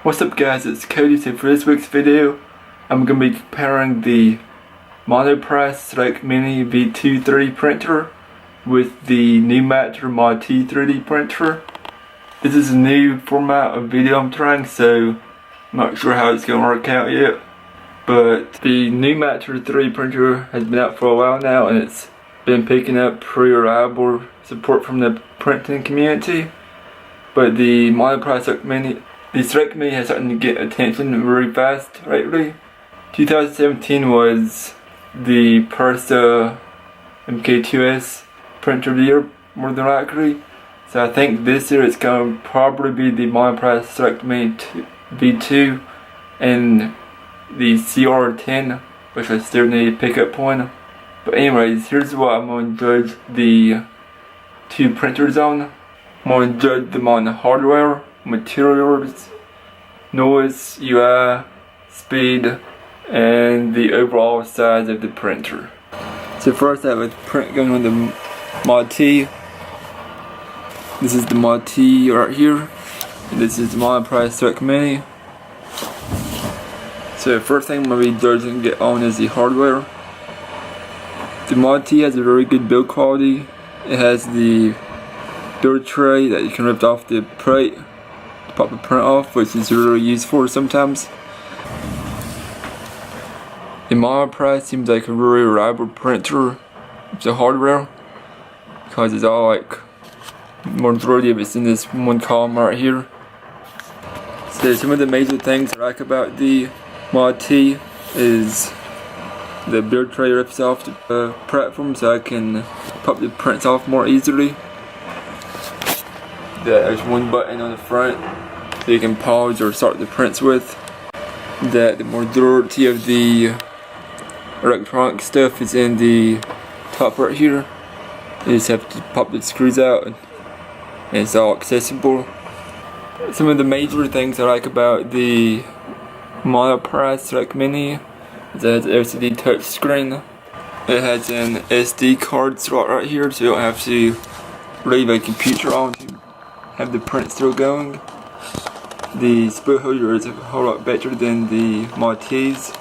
What's up guys, it's Cody. So for this week's video, I'm going to be comparing the Monoprice Select Mini V2 3D printer with the new Matter Mod T 3D printer. This is a new format of video I'm trying, so I'm not sure how it's going to work out yet. But the new Matter 3D printer has been out for a while now, and it's been picking up pretty reliable support from the printing community. But the Monoprice Select Mini has started to get attention very fast lately. 2017 was the Persa MK2S printer of the year, more than likely. So I think this year it's going to probably be the Monoprice Select Mini V2 and the CR10, which I still need to pick up on. But anyways, here's what I'm going to judge the two printers on. I'm going to judge them on hardware, materials, noise, UI, speed, and the overall size of the printer. So first I have a print going on the Mod T. This is the Mod T right here. And this is the Monoprice Select Mini. So first thing I'm going to be judging get on is the hardware. The Mod T has a very good build quality. It has the build tray that you can rip off the plate to pop the print off, which is really useful sometimes. The Monoprice seems like a really reliable printer with the hardware, because it's all like, majority of it's in this one column right here. So some of the major things I like about the Mod T is the build tray rips off the platform, so I can pop the prints off more easily. There's one button on the front that you can pause or start the prints with. That the majority of the electronic stuff is in the top right here. You just have to pop the screws out and it's all accessible. Some of the major things I like about the Monoprice Select Mini is that it has an LCD touchscreen. It has an SD card slot right here, so you don't have to leave a computer on to have the print still going. The spool holder is a whole lot better than the Mod T's,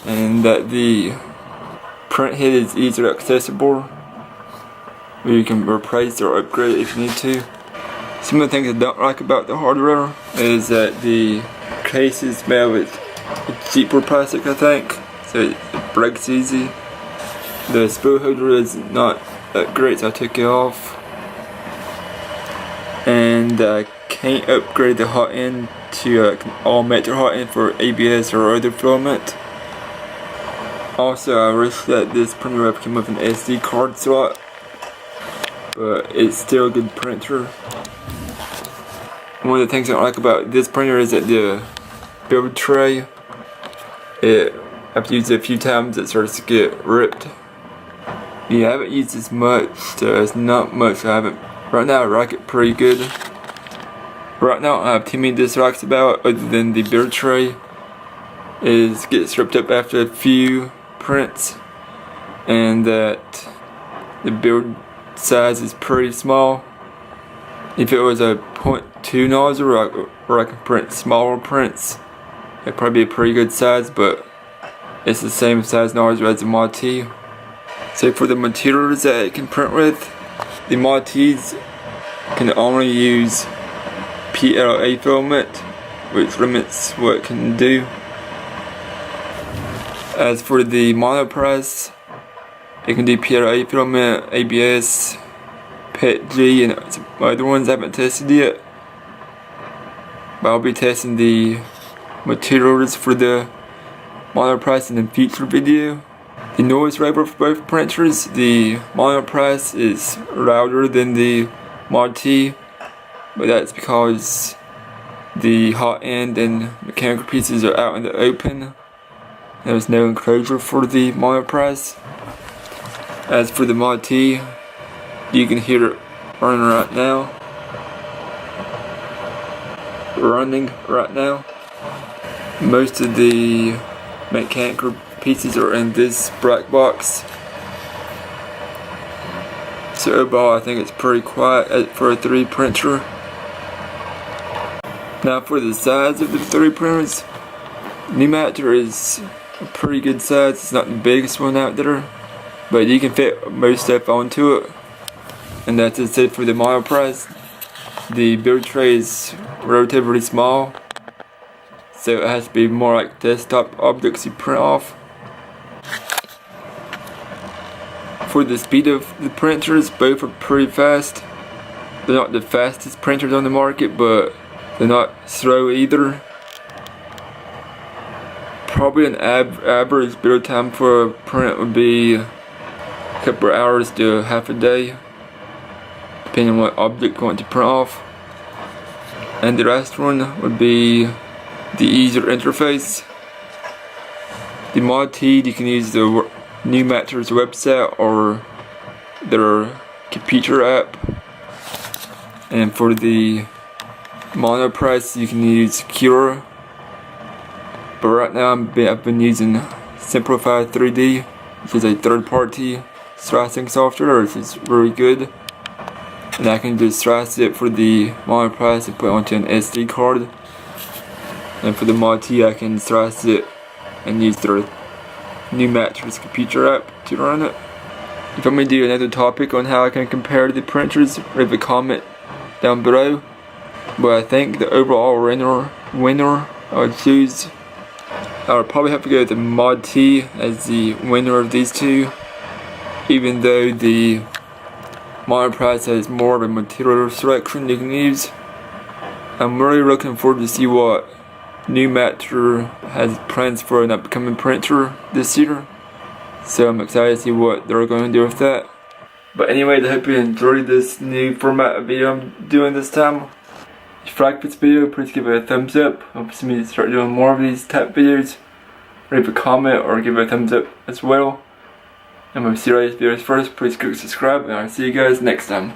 and that the print head is easily accessible, where you can replace or upgrade it if you need to. Some of the things I don't like about the hardware is that the case is made with cheaper plastic, I think, so it breaks easy. The spool holder is not that great, so I took it off. And I can't upgrade the hot end to all metal hot end for ABS or other filament. Also, I wish that this printer came with an SD card slot, but it's still a good printer. One of the things I don't like about this printer is that the build tray, I've used it a few times, it starts to get ripped. Yeah, I haven't used as much, so it's not much I haven't. Right now I like it pretty good. Right now I don't have too many dislikes about it, other than the build tray gets ripped up after a few prints, and that the build size is pretty small. If it was a 0.2 nozzle where I can print smaller prints, it'd probably be a pretty good size, but it's the same size nozzle as the Mod T. So for the materials that it can print with, the Mod T's can only use PLA filament, which limits what it can do. As for the Monoprice, it can do PLA filament, ABS, PETG, and some other ones I haven't tested yet. But I'll be testing the materials for the Monoprice in a future video. The noise level for both printers, the Monoprice is louder than the Mod T, but that's because the hot end and mechanical pieces are out in the open. There's no enclosure for the Monoprice. As for the Mod T, you can hear it running right now. Most of the mechanical pieces are in this black box. So overall I think it's pretty quiet for a 3D printer. Now for the size of the 3D printers, Monoprice is a pretty good size. It's not the biggest one out there, but you can fit most stuff onto it. And that's just it for the Monoprice. The build tray is relatively small, so it has to be more like desktop objects you print off. For the speed of the printers, both are pretty fast. They're not the fastest printers on the market, but they're not slow either. Probably an average build time for a print would be a couple of hours to half a day, depending on what object you want to print off. And the last one would be the easier interface. The Mod T, you can use the Monoprice website or their computer app. And for the Monoprice, you can use Cure. But right now I've been using Simplify 3D, which is a third-party slicing software, which is really good. And I can just slice it for the Monoprice and put it onto an SD card. And for the Mod T, I can slice it and use their Monoprice computer app to run it. If you want me to do another topic on how I can compare the printers, leave a comment down below. But I think the overall winner I would choose, I would probably have to go with the Mod T as the winner of these two, even though the Monoprice has more of a material selection you can use. I'm really looking forward to see what Monoprice has plans for an upcoming printer this year, so I'm excited to see what they're going to do with that. But anyway, I hope you enjoyed this new format of video I'm doing this time. If you like this video, please give it a thumbs up. Helps me to start doing more of these type videos. Leave a comment or give it a thumbs up as well. And if you see these videos first, please click subscribe, and I'll see you guys next time.